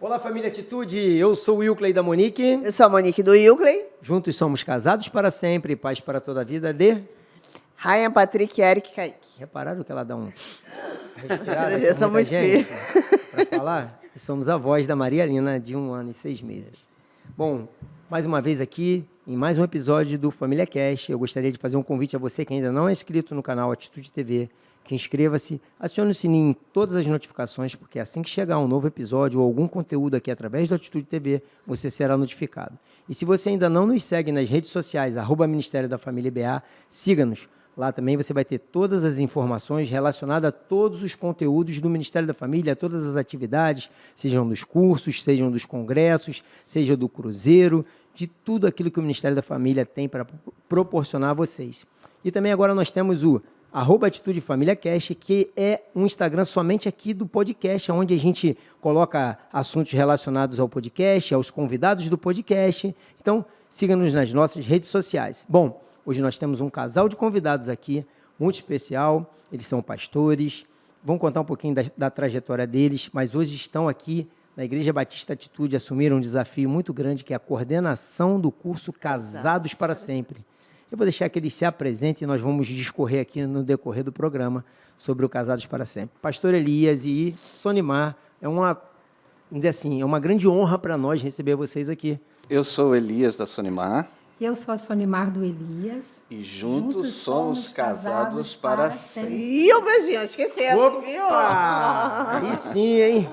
Olá, família Atitude, eu sou o Wilkley da Monique. Eu sou a Monique do Wilkley. Juntos somos casados para sempre, paz para toda a vida de... Rainha Patrick e Eric Kaique. Repararam que ela dá um... respirada, Eu sou muito gente para falar? E somos avós da Maria Lina, de 1 ano e 6 meses. Bom, mais uma vez aqui, em mais um episódio do Família Cast, eu gostaria de fazer um convite a você que ainda não é inscrito no canal Atitude TV, que inscreva-se, acione o sininho em todas as notificações, porque assim que chegar um novo episódio ou algum conteúdo aqui através do Atitude TV, você será notificado. E se você ainda não nos segue nas redes sociais, @Ministério da Família BA, siga-nos. Lá também você vai ter todas as informações relacionadas a todos os conteúdos do Ministério da Família, todas as atividades, sejam dos cursos, sejam dos congressos, seja do cruzeiro, de tudo aquilo que o Ministério da Família tem para proporcionar a vocês. E também agora nós temos o @Atitude Família Cast, que é um Instagram somente aqui do podcast, onde a gente coloca assuntos relacionados ao podcast, aos convidados do podcast. Então, siga-nos nas nossas redes sociais. Bom, hoje nós temos um casal de convidados aqui, muito especial. Eles são pastores, vão contar um pouquinho da trajetória deles, mas hoje estão aqui na Igreja Batista Atitude, assumiram um desafio muito grande, que é a coordenação do curso Casados para Sempre. Eu vou deixar que eles se apresentem e nós vamos discorrer aqui no decorrer do programa sobre o Casados para Sempre. Pastor Elias e Sonimar, vamos dizer assim, é uma grande honra para nós receber vocês aqui. Eu sou o Elias da Sonimar. Eu sou a Sonimar do Elias. E juntos somos casados para sempre. Ih, o beijinho, esquecemos, viu? Aí sim, hein?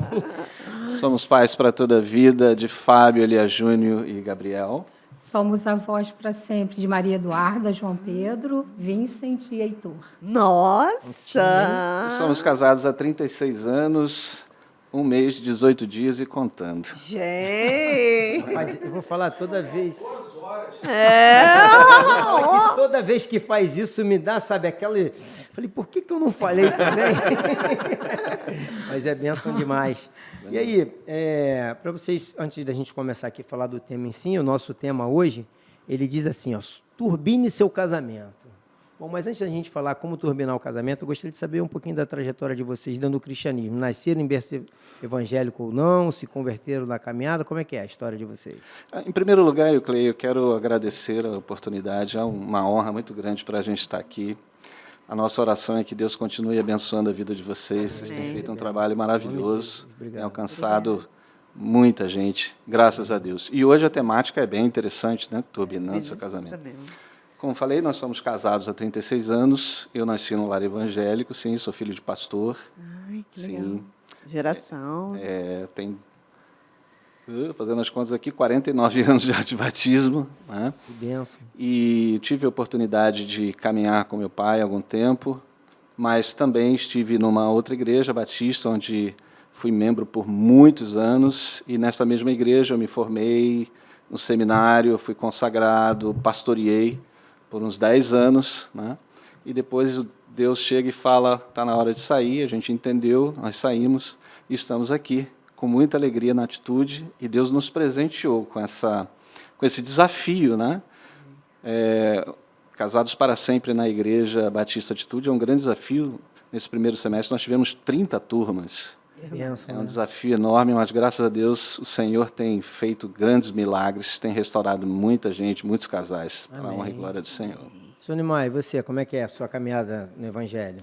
Somos pais para toda a vida de Fábio, Elias Júnior e Gabriel. Somos avós para sempre de Maria Eduarda, João Pedro, Vincent e Heitor. Nossa! E somos casados há 36 anos, 1 mês, 18 dias e contando. Gente! Mas eu vou falar toda vez... É! Que toda vez que faz isso me dá, sabe, aquela... Falei, por que eu não falei também? Mas é bênção demais. E aí, para vocês, antes da gente começar aqui a falar do tema em si, o nosso tema hoje, ele diz assim, ó, turbine seu casamento. Bom, mas antes da gente falar como turbinar o casamento, eu gostaria de saber um pouquinho da trajetória de vocês dentro do cristianismo. Nasceram em berço evangélico ou não? Se converteram na caminhada? Como é que é a história de vocês? Em primeiro lugar, eu quero agradecer a oportunidade. É uma honra muito grande para a gente estar aqui. A nossa oração é que Deus continue abençoando a vida de vocês. Vocês têm feito um trabalho maravilhoso, têm alcançado muita gente, graças a Deus. E hoje a temática é bem interessante, né? Turbinando seu casamento. Como falei, nós somos casados há 36 anos. Eu nasci no lar evangélico, sim, sou filho de pastor. Ai, que legal. Sim. Geração. Tem, fazendo as contas aqui, 49 anos já de batismo. Né? Que bênção. E tive a oportunidade de caminhar com meu pai há algum tempo, mas também estive numa outra igreja batista, onde fui membro por muitos anos, e nessa mesma igreja eu me formei no seminário, fui consagrado, pastoreei por uns 10 anos, né? E depois Deus chega e fala, está na hora de sair, a gente entendeu, nós saímos e estamos aqui com muita alegria na Atitude, e Deus nos presenteou com esse desafio, né? Casados para sempre na Igreja Batista Atitude é um grande desafio. Nesse primeiro semestre nós tivemos 30 turmas. Bênção, É um né? desafio enorme, mas graças a Deus o Senhor tem feito grandes milagres, tem restaurado muita gente, muitos casais, para a honra e glória do Senhor. Sonimar, e você, como é que é a sua caminhada no Evangelho?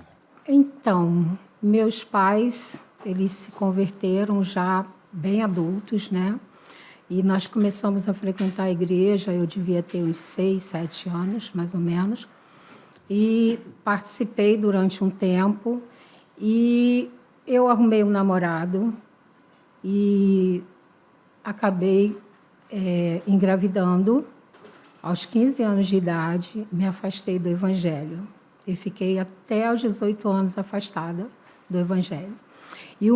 Então, meus pais, eles se converteram já bem adultos, né? E nós começamos a frequentar a igreja, eu devia ter uns 6, 7 anos, mais ou menos. E participei durante um tempo e eu arrumei um namorado e acabei engravidando. Aos 15 anos de idade, me afastei do Evangelho. E fiquei até aos 18 anos afastada do Evangelho. E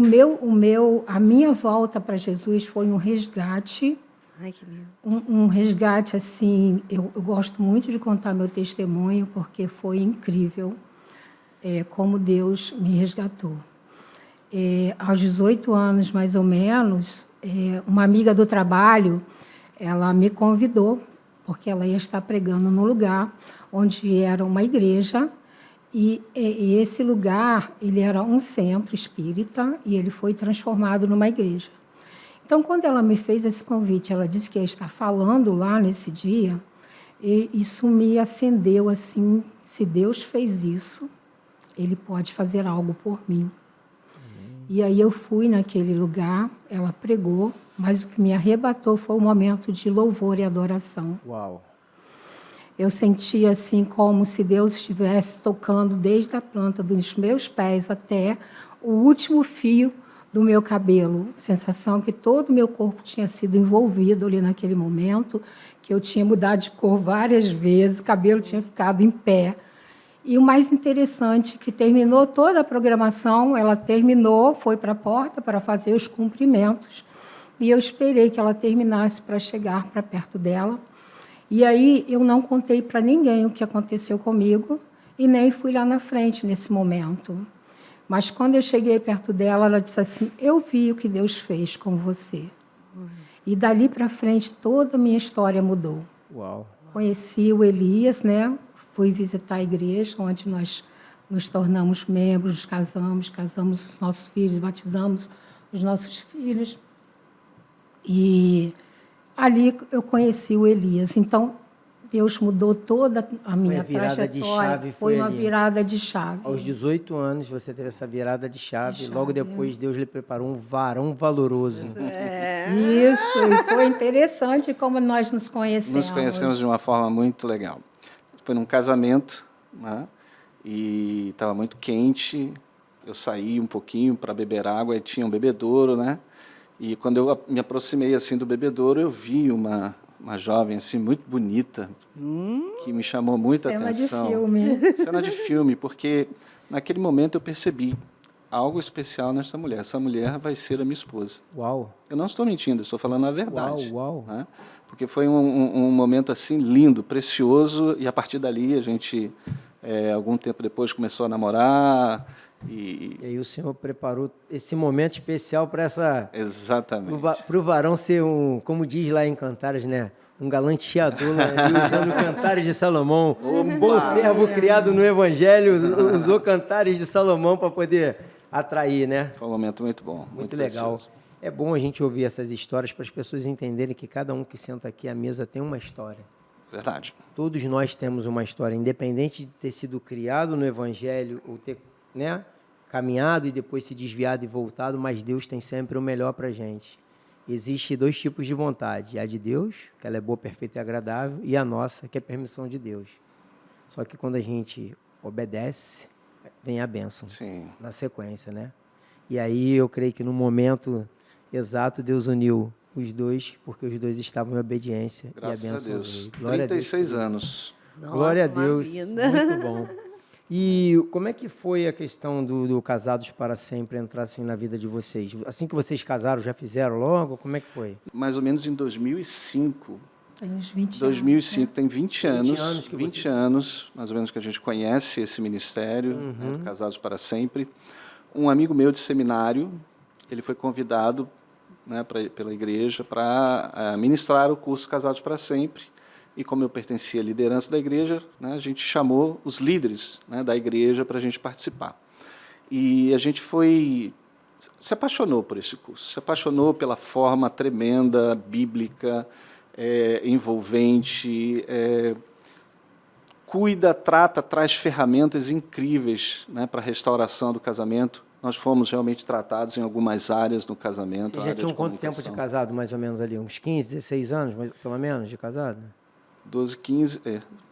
a minha volta para Jesus foi um resgate. Ai, que lindo. Um resgate, assim, eu gosto muito de contar meu testemunho, porque foi incrível como Deus me resgatou. Aos 18 anos, mais ou menos, uma amiga do trabalho, ela me convidou, porque ela ia estar pregando no lugar onde era uma igreja, e esse lugar, ele era um centro espírita, e ele foi transformado numa igreja. Então, quando ela me fez esse convite, ela disse que ia estar falando lá nesse dia, e isso me acendeu assim, se Deus fez isso, Ele pode fazer algo por mim. E aí eu fui naquele lugar, ela pregou, mas o que me arrebatou foi o momento de louvor e adoração. Uau. Eu sentia assim como se Deus estivesse tocando desde a planta dos meus pés até o último fio do meu cabelo. Sensação que todo o meu corpo tinha sido envolvido ali naquele momento, que eu tinha mudado de cor várias vezes, o cabelo tinha ficado em pé. E o mais interessante, que terminou toda a programação, ela terminou, foi para a porta para fazer os cumprimentos, e eu esperei que ela terminasse para chegar para perto dela. E aí eu não contei para ninguém o que aconteceu comigo, e nem fui lá na frente nesse momento. Mas quando eu cheguei perto dela, ela disse assim, eu vi o que Deus fez com você. E dali para frente, toda a minha história mudou. Uau. Conheci o Elias, né? Fui visitar a igreja, onde nós nos tornamos membros, casamos os nossos filhos, batizamos os nossos filhos. E ali eu conheci o Elias. Então, Deus mudou toda a minha trajetória. Foi uma virada de chave. Aos 18 anos, você teve essa virada de chave. De Logo chave, depois, Deus lhe preparou um varão valoroso. Isso, e foi interessante como nós nos conhecemos. Nos conhecemos de uma forma muito legal. Foi num casamento, né? E estava muito quente. Eu saí um pouquinho para beber água e tinha um bebedouro, né? E quando eu me aproximei assim do bebedouro, eu vi uma jovem assim muito bonita que me chamou muita atenção. Cena de filme. Cena de filme, porque naquele momento eu percebi algo especial nessa mulher. Essa mulher vai ser a minha esposa. Uau. Eu não estou mentindo, eu estou falando a verdade. Uau. Né? Porque foi um momento assim lindo, precioso, e a partir dali a gente, algum tempo depois, começou a namorar. E aí o Senhor preparou esse momento especial para essa... Exatamente. Para o varão ser como diz lá em Cantares, né? Um galanteador, né? Usando Cantares de Salomão. Um bom servo criado no Evangelho usou Cantares de Salomão para poder atrair, né? Foi um momento muito bom. Muito legal. Precioso. É bom a gente ouvir essas histórias para as pessoas entenderem que cada um que senta aqui à mesa tem uma história. Verdade. Todos nós temos uma história, independente de ter sido criado no Evangelho ou ter, né, caminhado e depois se desviado e voltado, mas Deus tem sempre o melhor para a gente. Existem dois tipos de vontade, a de Deus, que ela é boa, perfeita e agradável, e a nossa, que é permissão de Deus. Só que quando a gente obedece, vem a bênção. Sim. Na sequência, né? E aí eu creio que no momento exato Deus uniu os dois, porque os dois estavam em obediência. Graças e a bênção a Deus. veio. Glória 36 a Deus. anos. Nossa, Glória a uma Deus. vida. Muito bom. E como é que foi a questão do Casados para Sempre entrar assim na vida de vocês? Assim que vocês casaram, já fizeram logo? Como é que foi? Mais ou menos em 2005. Tem uns 20 2005, anos, né? tem 20 anos. 20 anos que 20 você- anos, mais ou menos, que a gente conhece esse ministério, Uhum. né, Casados para Sempre. Um amigo meu de seminário, ele foi convidado, né, pela igreja para ministrar o curso Casados para Sempre. E como eu pertencia à liderança da igreja, né, a gente chamou os líderes, né, da igreja para a gente participar. E a gente se apaixonou por esse curso, se apaixonou pela forma tremenda, bíblica, envolvente, cuida, trata, traz ferramentas incríveis, né, para a restauração do casamento. Nós fomos realmente tratados em algumas áreas do casamento. Vocês a já área tinham de quanto tempo de comunicação. casado, mais ou menos ali? Uns 15, 16 anos, pelo menos, de casado? 12, 15,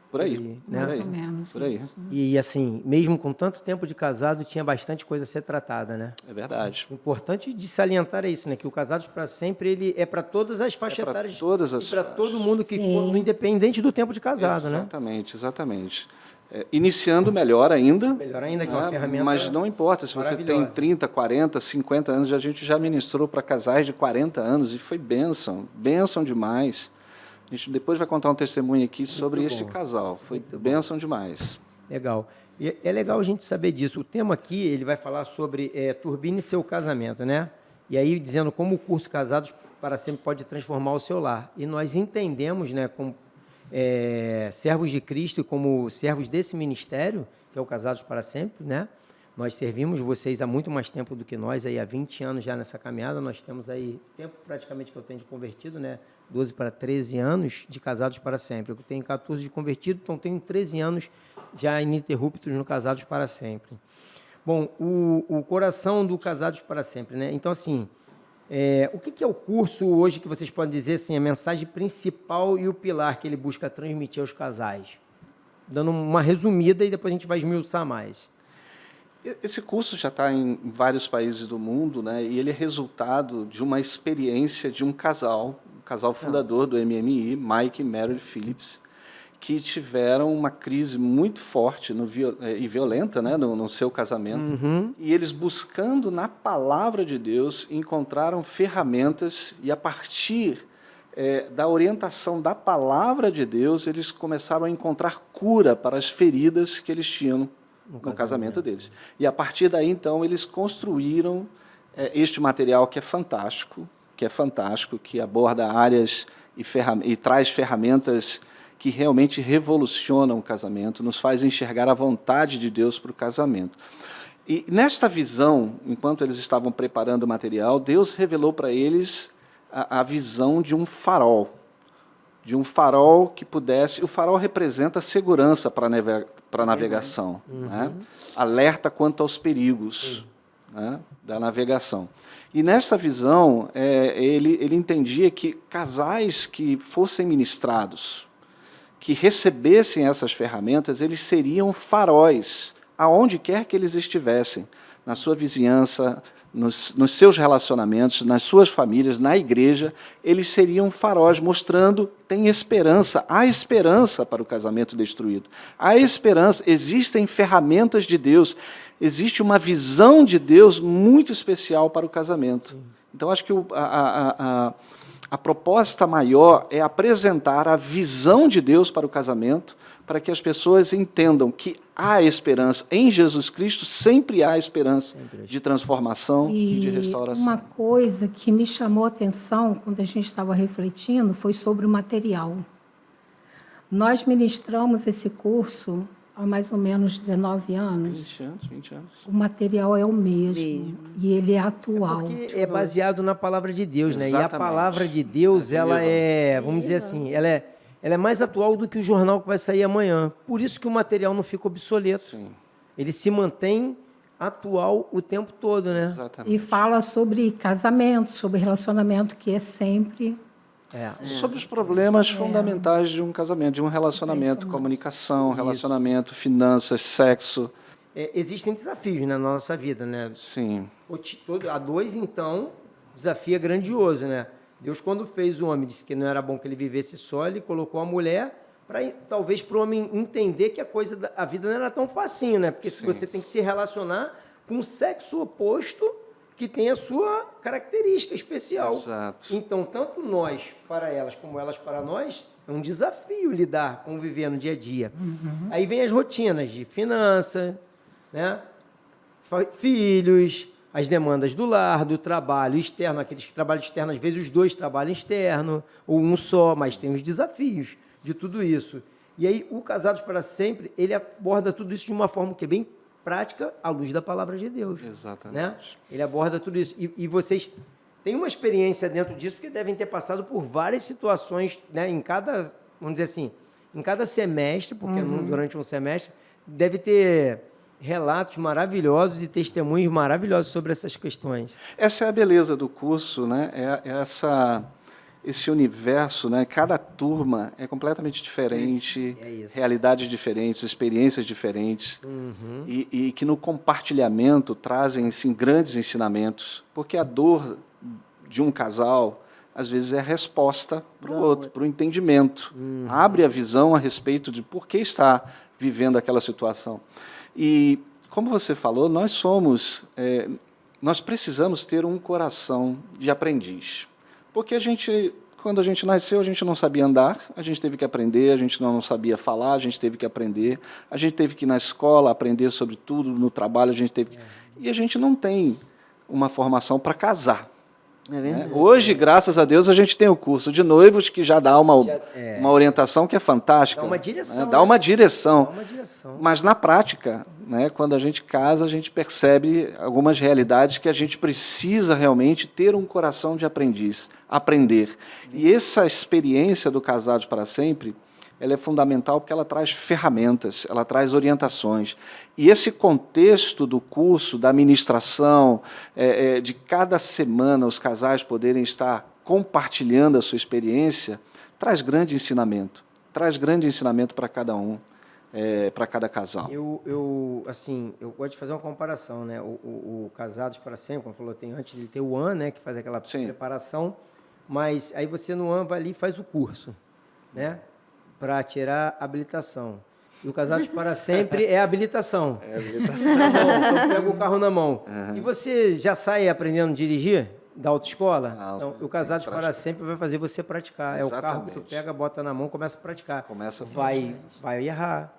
por aí. Né? Por aí. Mais ou menos. Por aí. isso. E assim, mesmo com tanto tempo de casado, tinha bastante coisa a ser tratada, né? É verdade. O importante de salientar é isso, né? Que o Casados para Sempre, ele é para todas as faixas pra etárias. todas as e para faixas. todo mundo que Sim. for, independente do tempo de casado, né? Exatamente, exatamente. Iniciando melhor ainda. Melhor ainda, que é uma ferramenta Mas não importa, se você tem maravilhosa. 30, 40, 50 anos, a gente já ministrou para casais de 40 anos e foi bênção, bênção demais. A gente depois vai contar um testemunho aqui sobre este bom. casal. Foi Muito bom. bênção demais. Legal. E é legal a gente saber disso. O tema aqui, ele vai falar sobre turbine seu casamento, né? E aí, dizendo como o curso Casados para Sempre pode transformar o seu lar. E nós entendemos, né, como servos de Cristo e como servos desse ministério, que é o Casados para Sempre, né? Nós servimos vocês há muito mais tempo do que nós, aí há 20 anos já nessa caminhada. Nós temos aí tempo praticamente que eu tenho de convertido, né? 12 para 13 anos de casados para sempre. Eu tenho 14 de convertido, então tenho 13 anos já ininterruptos no Casados para Sempre. Bom, o coração do Casados para Sempre, né? Então, assim, o que é o curso hoje que vocês podem dizer, assim, a mensagem principal e o pilar que ele busca transmitir aos casais? Dando uma resumida e depois a gente vai esmiuçar mais. Esse curso já está em vários países do mundo, né? E ele é resultado de uma experiência de um casal fundador do MMI, Mike e Meryl Phillips, que tiveram uma crise muito forte e violenta, né, no seu casamento. E eles, buscando na palavra de Deus, encontraram ferramentas e, a partir da orientação da palavra de Deus, eles começaram a encontrar cura para as feridas que eles tinham no casamento deles. E, a partir daí, então, eles construíram este material que é fantástico, que aborda áreas e traz ferramentas que realmente revolucionam o casamento, nos faz enxergar a vontade de Deus para o casamento. E nesta visão, enquanto eles estavam preparando o material, Deus revelou para eles a visão de um farol que pudesse... O farol representa segurança para a navegação, né? Alerta quanto aos perigos, né, da navegação. E nessa visão, ele entendia que casais que fossem ministrados, que recebessem essas ferramentas, eles seriam faróis, aonde quer que eles estivessem, na sua vizinhança, nos seus relacionamentos, nas suas famílias, na igreja, eles seriam faróis, mostrando tem esperança, há esperança para o casamento destruído. Há esperança, existem ferramentas de Deus, existe uma visão de Deus muito especial para o casamento. Então, acho que a proposta maior é apresentar a visão de Deus para o casamento, para que as pessoas entendam que há esperança. Em Jesus Cristo sempre há esperança de transformação e de restauração. Uma coisa que me chamou a atenção quando a gente estava refletindo foi sobre o material. Nós ministramos esse curso há mais ou menos 19 anos. 20 anos. O material é o mesmo. E ele é atual. Porque é baseado na palavra de Deus, né? Exatamente. E a palavra de Deus, ela vamos dizer assim, ela é mais atual do que o jornal que vai sair amanhã. Por isso que o material não fica obsoleto. Sim. Ele se mantém atual o tempo todo, né? Exatamente. E fala sobre casamento, sobre relacionamento, que é sempre... Sobre os problemas fundamentais de um casamento, de um relacionamento, comunicação, relacionamento, finanças, sexo. Existem desafios, né, na nossa vida, né? Sim. A dois, então, o desafio é grandioso, né? Deus, quando fez o homem, disse que não era bom que ele vivesse só, ele colocou a mulher para, talvez, para o homem entender que a vida não era tão facinho, né? Porque se você tem que se relacionar com o sexo oposto, que tem a sua característica especial. Exato. Então, tanto nós para elas, como elas para nós, é um desafio lidar, conviver no dia a dia. Aí vem as rotinas de finança, né? Filhos, as demandas do lar, do trabalho externo, aqueles que trabalham externo, às vezes os dois trabalham externo, ou um só, mas tem os desafios de tudo isso. E aí, o Casados para Sempre, ele aborda tudo isso de uma forma que é bem prática, à luz da palavra de Deus. Exatamente. Né? Ele aborda tudo isso. E vocês têm uma experiência dentro disso, porque devem ter passado por várias situações, né? Em cada, vamos dizer assim, em cada semestre, porque durante um semestre, deve ter relatos maravilhosos e testemunhos maravilhosos sobre essas questões. Essa é a beleza do curso, né? Esse universo, né? Cada turma é completamente diferente, realidades diferentes, experiências diferentes, e que no compartilhamento trazem assim, grandes ensinamentos, porque a dor de um casal, às vezes, é a resposta para o outro, para o entendimento. Abre a visão a respeito de por que está vivendo aquela situação. E, como você falou, nós precisamos ter um coração de aprendiz. Porque quando a gente nasceu, a gente não sabia andar, a gente teve que aprender, a gente não sabia falar, a gente teve que aprender, a gente teve que ir na escola aprender sobre tudo, no trabalho, a gente teve que... E a gente não tem uma formação para casar. É verdade. Hoje, graças a Deus, a gente tem o curso de noivos que já dá uma orientação que é fantástica. Dá uma direção, Dá né? uma direção. Dá uma direção. Mas na prática, né, quando a gente casa, a gente percebe algumas realidades que a gente precisa realmente ter um coração de aprendiz, aprender. E essa experiência do Casados para Sempre, ela é fundamental porque ela traz ferramentas, ela traz orientações. E esse contexto do curso, da ministração, de cada semana os casais poderem estar compartilhando a sua experiência, traz grande ensinamento para cada um, para cada casal. Eu gosto de fazer uma comparação, né? O Casados para Sempre, como falou, tem antes de ter o AN, né, que faz aquela preparação, mas aí você no AN vai ali e faz o curso, né, para tirar a habilitação. E o Casados para Sempre é a habilitação. É a habilitação. Então pega o carro na mão. Uhum. E você já sai aprendendo a dirigir da autoescola? Então, o Casados para Sempre vai fazer você praticar. Exatamente. É o carro que tu pega, bota na mão, começa a praticar. Vai errar,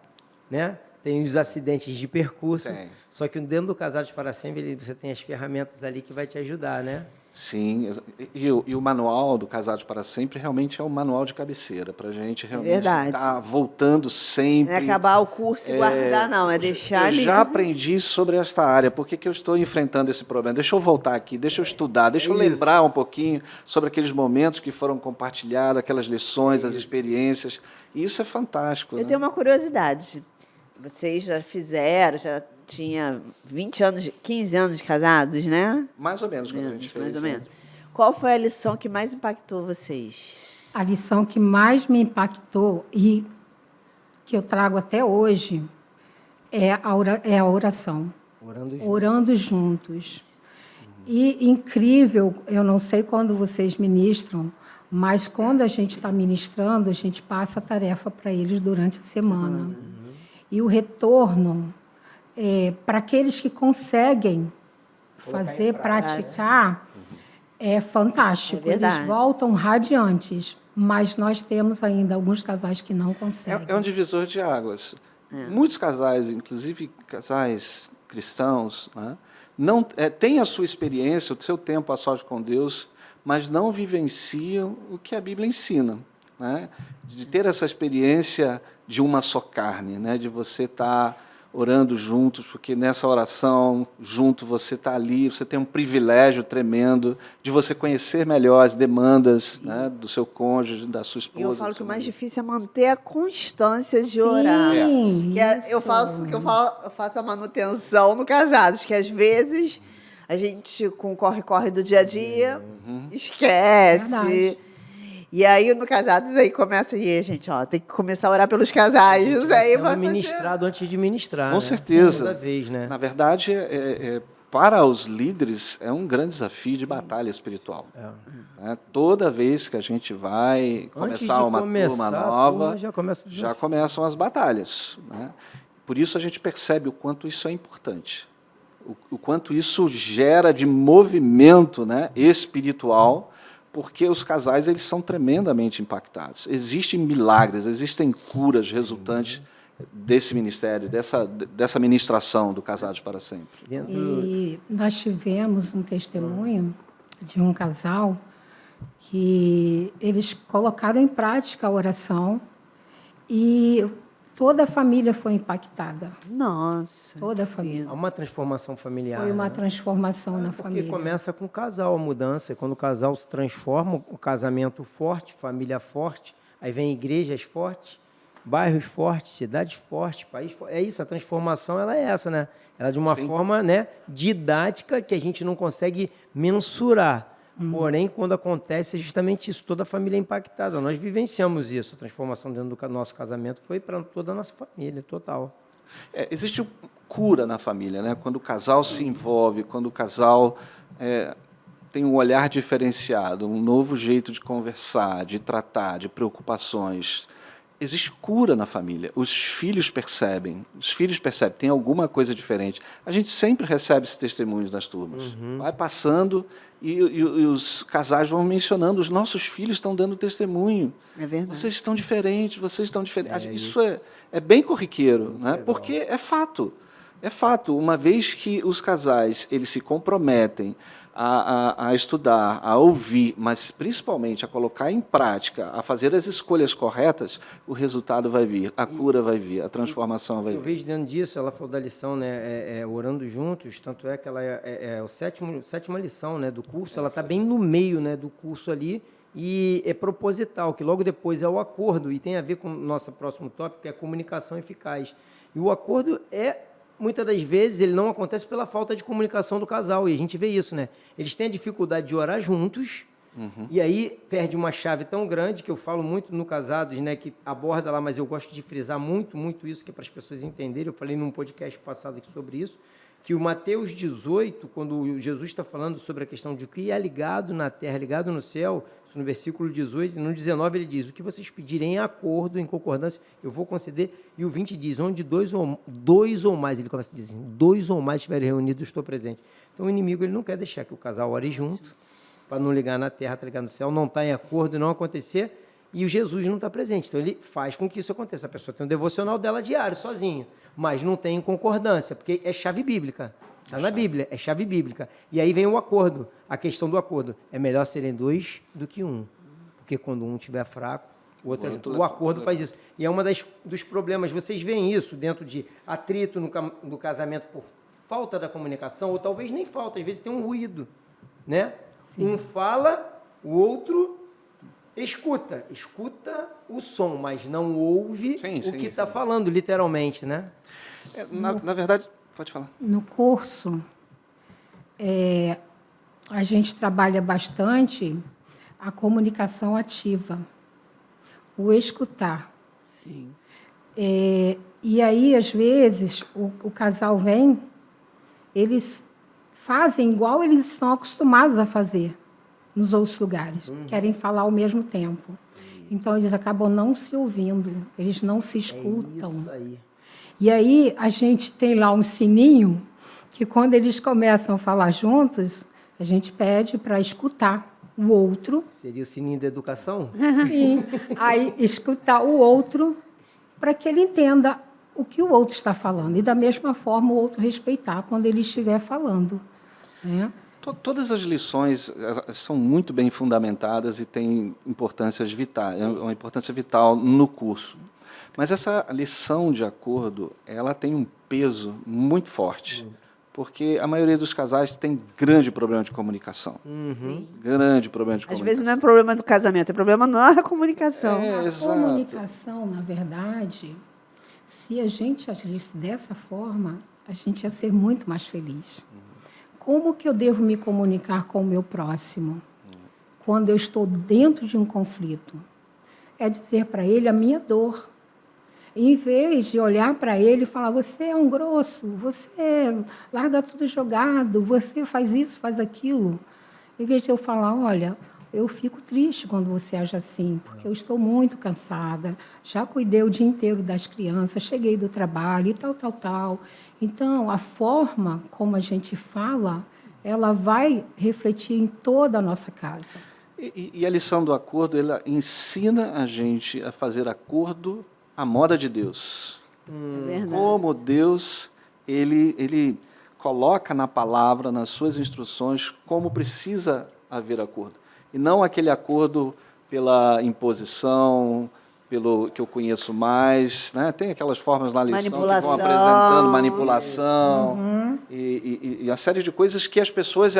né? Tem os acidentes de percurso. Tem. Só que dentro do Casados para Sempre você tem as ferramentas ali que vai te ajudar, né? Sim, e o manual do Casados para Sempre realmente é um manual de cabeceira, para a gente realmente estar voltando sempre. Não é acabar o curso e guardar, não, é deixar ali. Eu já aprendi sobre esta área, por que eu estou enfrentando esse problema? Deixa eu voltar aqui, deixa eu estudar, deixa eu lembrar um pouquinho sobre aqueles momentos que foram compartilhados, aquelas lições, as experiências, e isso é fantástico. Eu tenho uma curiosidade, vocês já fizeram, já tinha 20 anos, 15 anos de casados, né? Mais ou menos, quando a gente fez. Mais ou menos. Qual foi a lição que mais impactou vocês? A lição que mais me impactou e que eu trago até hoje é a oração. Orando juntos. E incrível, eu não sei quando vocês ministram, mas quando a gente está ministrando, a gente passa a tarefa para eles durante a semana. E o retorno, para aqueles que conseguem fazer, praticar, é fantástico. Eles voltam radiantes, mas nós temos ainda alguns casais que não conseguem. É um divisor de águas. Muitos casais, inclusive casais cristãos, né, não têm a sua experiência, o seu tempo a sós com Deus, mas não vivenciam o que a Bíblia ensina, né? De ter essa experiência de uma só carne, né? De você estar orando juntos, porque nessa oração, junto, você está ali, você tem um privilégio tremendo de você conhecer melhor as demandas, né, do seu cônjuge, da sua esposa. E eu falo que o mais difícil é manter a constância de orar. Eu faço a manutenção no casados, que às vezes a gente, com o corre-corre do dia a dia, esquece. Verdade. E aí, no Casados, aí começa, gente, tem que começar a orar pelos casais. Aí vai ministrado antes de ministrar. Com certeza. Toda vez, né? Na verdade, para os líderes, é um grande desafio de batalha espiritual. Toda vez que a gente vai começar uma turma nova, já começam as batalhas, né? Por isso a gente percebe o quanto isso é importante, o quanto isso gera de movimento, né, espiritual, porque os casais eles são tremendamente impactados. Existem milagres, existem curas resultantes desse ministério, dessa ministração do Casados para Sempre. E nós tivemos um testemunho de um casal que eles colocaram em prática a oração e toda a família foi impactada. Nossa. Toda a família. Há uma transformação familiar. Foi uma transformação na família. Porque começa com o casal, a mudança. E quando o casal se transforma, o casamento forte, família forte, aí vem igrejas fortes, bairros fortes, cidades fortes, país forte. É isso, a transformação ela é essa, né? Ela é de uma forma, né, didática que a gente não consegue mensurar. Porém, quando acontece, é justamente isso, toda a família é impactada. Nós vivenciamos isso, a transformação dentro do nosso casamento foi para toda a nossa família, total. Existe cura na família, né? Quando o casal se envolve, quando o casal tem um olhar diferenciado, um novo jeito de conversar, de tratar, de preocupações. Existe cura na família. Os filhos percebem, tem alguma coisa diferente. A gente sempre recebe esses testemunhos nas turmas. Vai passando e os casais vão mencionando, os nossos filhos estão dando testemunho. É verdade. Vocês estão diferentes. Isso é bem corriqueiro, né? Porque é fato. É fato. Uma vez que os casais eles se comprometem a estudar, a ouvir, mas principalmente a colocar em prática, a fazer as escolhas corretas, o resultado vai vir, a cura vai vir, a transformação vai Eu vir. vejo dentro disso, ela falou da lição, né, orando juntos, tanto é que ela é a sétima lição, né, do curso, ela está bem no meio, né, do curso ali, e é proposital, que logo depois é o acordo, e tem a ver com o nosso próximo tópico, que é a comunicação eficaz. E o acordo muitas das vezes, ele não acontece pela falta de comunicação do casal, e a gente vê isso, né? Eles têm a dificuldade de orar juntos, e aí perde uma chave tão grande, que eu falo muito no Casados, né, que aborda lá, mas eu gosto de frisar muito, muito isso, que é para as pessoas entenderem. Eu falei num podcast passado aqui sobre isso, que o Mateus 18, quando Jesus está falando sobre a questão de o que é ligado na terra, ligado no céu, isso no versículo 18, no 19 ele diz, o que vocês pedirem em acordo, em concordância, eu vou conceder, e o 20 diz, onde dois ou mais, ele começa a dizer, 2 ou mais estiverem reunidos, eu estou presente. Então o inimigo ele não quer deixar que o casal ore junto, para não ligar na terra, tá ligar no céu, não está em acordo, não acontecer, e o Jesus não está presente. Então, ele faz com que isso aconteça. A pessoa tem um devocional dela diário, sozinha, mas não tem concordância, porque é chave bíblica. Está na Bíblia, é chave bíblica. E aí vem o acordo, a questão do acordo. É melhor serem 2 do que 1, porque quando um estiver fraco, o acordo faz isso. E é um dos problemas. Vocês veem isso dentro de atrito no casamento por falta da comunicação, ou talvez nem falta, às vezes tem um ruído, né? Sim. Um fala, o outro escuta o som, mas não ouve o que está falando, literalmente, né? Na verdade, pode falar. No curso, a gente trabalha bastante a comunicação ativa, o escutar. Sim. E aí, às vezes, o casal vem, eles fazem igual eles estão acostumados a fazer nos outros lugares. Querem falar ao mesmo tempo. Então, eles acabam não se ouvindo, eles não se escutam. Isso aí. E aí, a gente tem lá um sininho que, quando eles começam a falar juntos, a gente pede para escutar o outro. Seria o sininho da educação? Sim. Aí, escutar o outro para que ele entenda o que o outro está falando. E, da mesma forma, o outro respeitar quando ele estiver falando. Né? Todas as lições são muito bem fundamentadas e têm importâncias vitais, uma importância vital no curso. Mas essa lição de acordo, ela tem um peso muito forte, porque a maioria dos casais tem grande problema de comunicação. Sim. Grande problema de comunicação. Às vezes não é problema do casamento, é problema na comunicação. A comunicação, na verdade, se a gente agisse dessa forma, a gente ia ser muito mais feliz. Como que eu devo me comunicar com o meu próximo quando eu estou dentro de um conflito? É dizer para ele a minha dor. Em vez de olhar para ele e falar, você é um grosso, você larga tudo jogado, você faz isso, faz aquilo. Em vez de eu falar, olha, eu fico triste quando você age assim, porque eu estou muito cansada, já cuidei o dia inteiro das crianças, cheguei do trabalho e tal. Então, a forma como a gente fala, ela vai refletir em toda a nossa casa. E a lição do acordo, ela ensina a gente a fazer acordo à moda de Deus. É verdade. Como Deus, ele coloca na palavra, nas suas instruções, como precisa haver acordo. E não aquele acordo pela imposição, pelo que eu conheço mais, né? Tem aquelas formas na lição que vão apresentando manipulação e a série de coisas que as pessoas,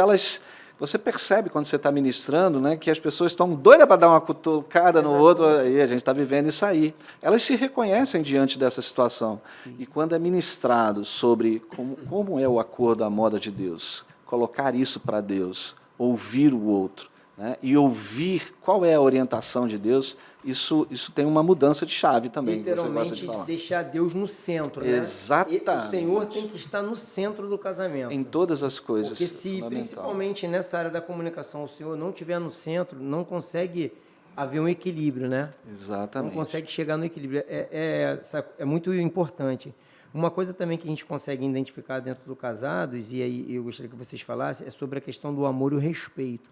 você percebe quando você está ministrando, né, que as pessoas estão doidas para dar uma cutucada no outro, e a gente está vivendo isso aí. Elas se reconhecem diante dessa situação. Sim. E quando é ministrado sobre como é o acordo à moda de Deus, colocar isso para Deus, ouvir o outro, né, e ouvir qual é a orientação de Deus, isso tem uma mudança de chave também, que você gosta de falar. Deixar Deus no centro, né? Exatamente. E o Senhor tem que estar no centro do casamento. Em todas as coisas. Porque se, principalmente nessa área da comunicação, o Senhor não estiver no centro, não consegue haver um equilíbrio, né? Exatamente. Não consegue chegar no equilíbrio. É muito importante. Uma coisa também que a gente consegue identificar dentro do Casados, e aí eu gostaria que vocês falassem, é sobre a questão do amor e o respeito.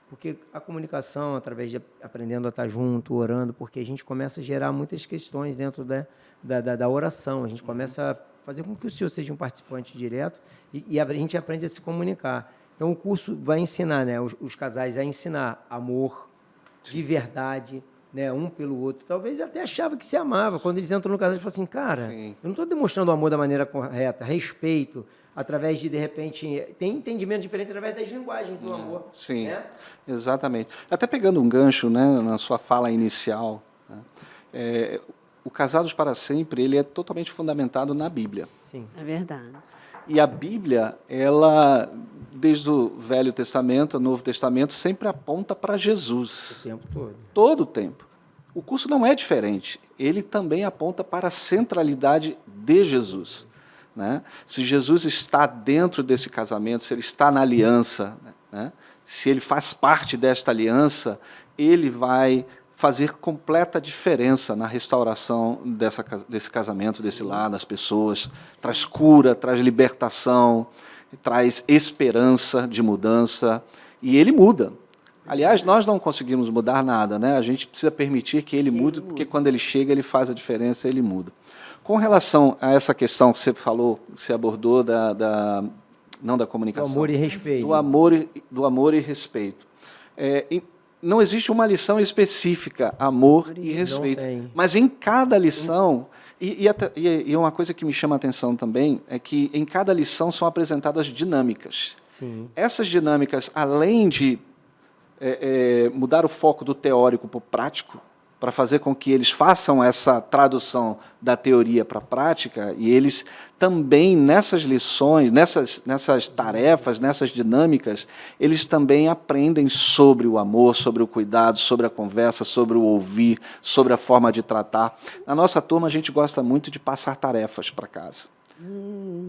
Porque a comunicação, através de aprendendo a estar junto, orando, porque a gente começa a gerar muitas questões dentro da oração, a gente começa a fazer com que o Senhor seja um participante direto e a gente aprende a se comunicar. Então, o curso vai ensinar, né, os casais a ensinar amor de verdade, né, um pelo outro. Talvez até achava que se amava. Quando eles entram no casal, eles falam assim, cara, Sim. eu não estou demonstrando o amor da maneira correta, respeito, através de repente, tem entendimento diferente através das linguagens do amor. Sim, né? exatamente. Até pegando um gancho, né, na sua fala inicial, né, o Casados para Sempre, ele é totalmente fundamentado na Bíblia. Sim. É verdade. E a Bíblia, ela, desde o Velho Testamento, o Novo Testamento, sempre aponta para Jesus. O tempo todo. Todo o tempo. O curso não é diferente. Ele também aponta para a centralidade de Jesus. Né? Se Jesus está dentro desse casamento, se ele está na aliança, né? Se ele faz parte desta aliança, ele vai fazer completa diferença na restauração desse casamento, desse lar, das pessoas. Traz cura, traz libertação, traz esperança de mudança, e ele muda. Aliás, nós não conseguimos mudar nada, né? A gente precisa permitir que ele mude, porque quando ele chega, ele faz a diferença, ele muda. Com relação a essa questão que você falou, que você abordou, não da comunicação. Do amor e respeito. Do amor e respeito. Não existe uma lição específica, amor e respeito. Mas em cada lição, e uma coisa que me chama a atenção também, é que em cada lição são apresentadas dinâmicas. Sim. Essas dinâmicas, além de mudar o foco do teórico para o prático, para fazer com que eles façam essa tradução da teoria para a prática, e eles também, nessas lições, nessas tarefas, nessas dinâmicas, eles também aprendem sobre o amor, sobre o cuidado, sobre a conversa, sobre o ouvir, sobre a forma de tratar. Na nossa turma, a gente gosta muito de passar tarefas para casa.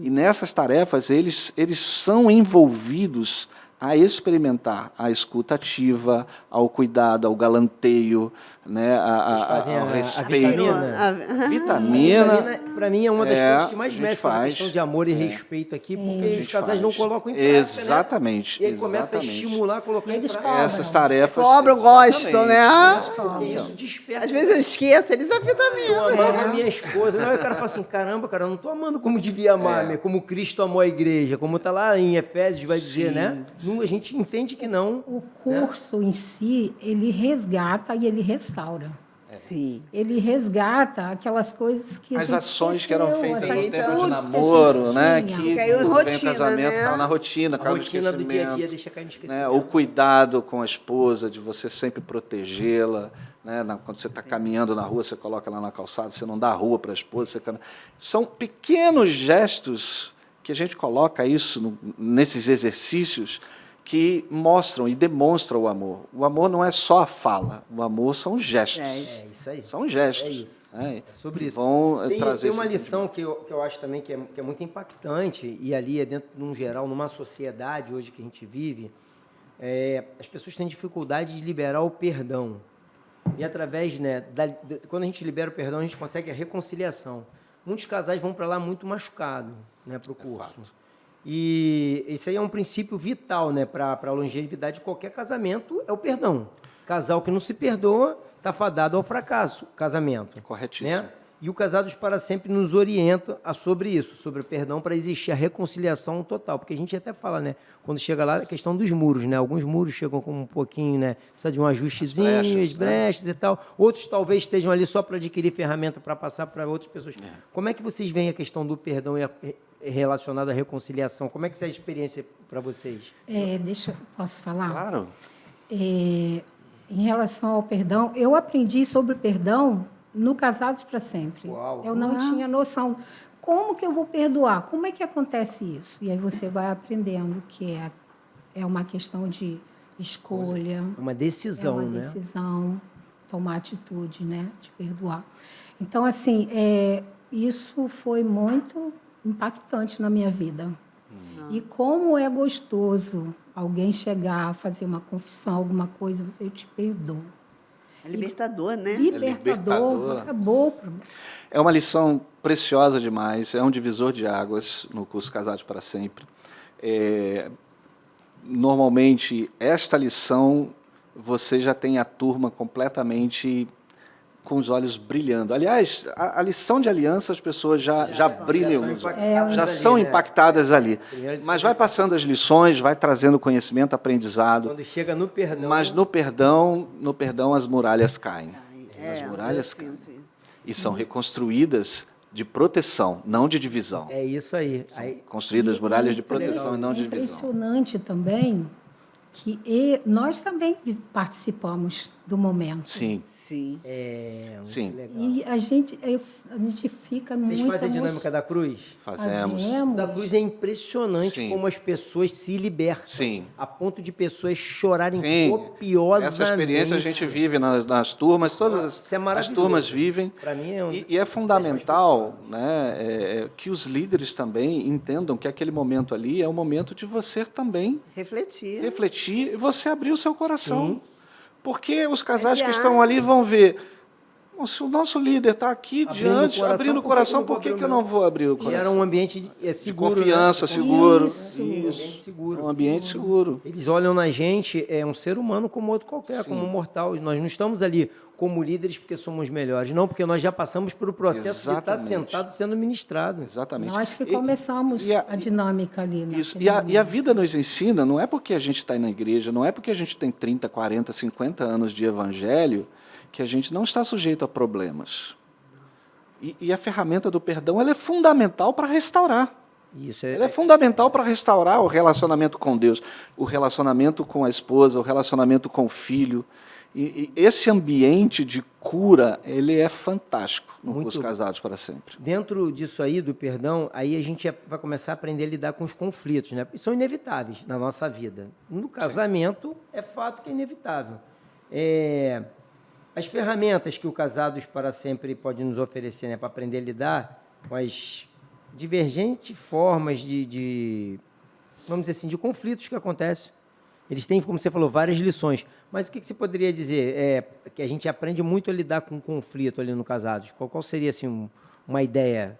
E nessas tarefas, eles são envolvidos a experimentar a escuta ativa, ao cuidado, ao galanteio, né, ao respeito. Vitamina, para mim, é uma das coisas que mais mexe com a faz. questão de amor e respeito aqui, porque os casais não colocam em prática, exatamente, né? E aí começa a estimular, colocar em prática. Essas tarefas. Cobram, gostam, né? Porque isso desperta. Às vezes eu esqueço, eles a Eu vitamina. amava minha esposa. Não, aí o cara fala assim, caramba, cara, eu não estou amando como devia amar, né? Como Cristo amou a igreja, como está lá em Efésios, vai dizer, né? A gente entende que não. O curso em si, ele resgata e ele restaura. Sim. Ele resgata aquelas coisas que a As gente ações que eram esqueceu, feitas as no tempo de atitudes que a gente namoro, né? tinha. Que Caiu em vem o rotina, casamento, né? caiu na rotina, A caiu no rotina do dia a dia esquecimento. deixa cair no Né? esquecimento. O cuidado com a esposa, de você sempre protegê-la. Né? Quando você está caminhando na rua, você coloca ela na calçada, você não dá a rua para a esposa. São pequenos gestos que a gente coloca isso nesses exercícios que mostram e demonstram o amor. O amor não é só a fala, o amor são gestos. É isso aí. São gestos. É isso. É Sobre isso. Vão trazer Tem uma esse lição que eu acho também que é muito impactante, e ali é dentro, num geral, numa sociedade hoje que a gente vive, as pessoas têm dificuldade de liberar o perdão. E através, né, quando a gente libera o perdão, a gente consegue a reconciliação. Muitos casais vão para lá muito machucados, né, para o curso. E esse aí é um princípio vital, né, para a longevidade de qualquer casamento, é o perdão. Casal que não se perdoa está fadado ao fracasso, casamento. Corretíssimo. Né? E o Casados para Sempre nos orienta sobre isso, sobre o perdão, para existir a reconciliação total. Porque a gente até fala, né, quando chega lá, a questão dos muros, né? Alguns muros chegam com um pouquinho, né? Precisa de um ajustezinho, as brechas, né? E tal. Outros talvez estejam ali só para adquirir ferramenta para passar para outras pessoas. Como é que vocês veem a questão do perdão relacionada à reconciliação? Como é que essa é a experiência para vocês? Posso falar? Claro. Em relação ao perdão, eu aprendi sobre o perdão no Casados para Sempre. Uau. Eu não tinha noção. Como que eu vou perdoar? Como é que acontece isso? E aí você vai aprendendo que é uma questão de escolha. Uma decisão, é uma né? decisão, tomar atitude, né? De perdoar. Então, assim, isso foi muito impactante na minha vida. E como é gostoso alguém chegar a fazer uma confissão, alguma coisa, eu te perdoo. É libertador, né? Libertador. Acabou o problema. É uma lição preciosa demais, é um divisor de águas no curso Casados para Sempre. Normalmente, esta lição, você já tem a turma completamente com os olhos brilhando. Aliás, a lição de aliança, as pessoas já brilham, já são impactadas ali. Mas vai passando as lições, vai trazendo conhecimento, aprendizado. Quando chega no perdão... Mas no perdão as muralhas caem. As muralhas eu caem. sinto isso. E são reconstruídas de proteção, não de divisão. É isso aí. Construídas muralhas de proteção legal. e não de É divisão. impressionante também que nós também participamos do momento. Sim, Sim. Muito sim, legal. E a gente fica Vocês muito fazem a dinâmica da cruz? fazemos. Da cruz é impressionante Sim. como as pessoas se libertam. Sim. A ponto de pessoas chorarem Sim, copiosamente. essa experiência a gente vive nas turmas, todas Isso é as maravilhoso. turmas vivem. Para mim é E é fundamental, né, que os líderes também entendam que aquele momento ali é um momento de você também Refletir. refletir e você abrir o seu coração. Sim. Porque os casais que Adiar. estão ali vão ver, se o nosso líder está aqui Abrindo diante, o coração, abrindo o por que coração, eu não vou por que abrir o eu meu? não vou abrir o Gera um coração? ambiente seguro. De confiança, né? seguro. Isso. Um ambiente seguro. Um ambiente seguro. Eles olham na gente, é um ser humano como outro qualquer, Sim. como um mortal. E nós não estamos ali como líderes porque somos melhores, não, porque nós já passamos por o processo de estar Exatamente. sentado sendo ministrado. Exatamente. Nós que E- começamos e a dinâmica ali. Isso. naquele E a vida nos ensina, não é porque a gente está na igreja, não é porque a gente tem 30, 40, 50 anos de evangelho, que a gente não está sujeito a problemas. E a ferramenta do perdão ela é fundamental para restaurar. Isso Ela é fundamental para restaurar o relacionamento com Deus, o relacionamento com a esposa, o relacionamento com o filho. E esse ambiente de cura, ele é fantástico no Muito curso Casados para Sempre. Dentro disso aí, do perdão, aí a gente vai começar a aprender a lidar com os conflitos, né? Porque são inevitáveis na nossa vida. No casamento, é fato que é inevitável. As ferramentas que o Casados para Sempre pode nos oferecer, né? Para aprender a lidar com as divergentes formas vamos dizer assim, de conflitos que acontecem. Eles têm, como você falou, várias lições. Mas o que você poderia dizer? Que a gente aprende muito a lidar com conflito ali no Casados. Qual seria, assim, uma ideia?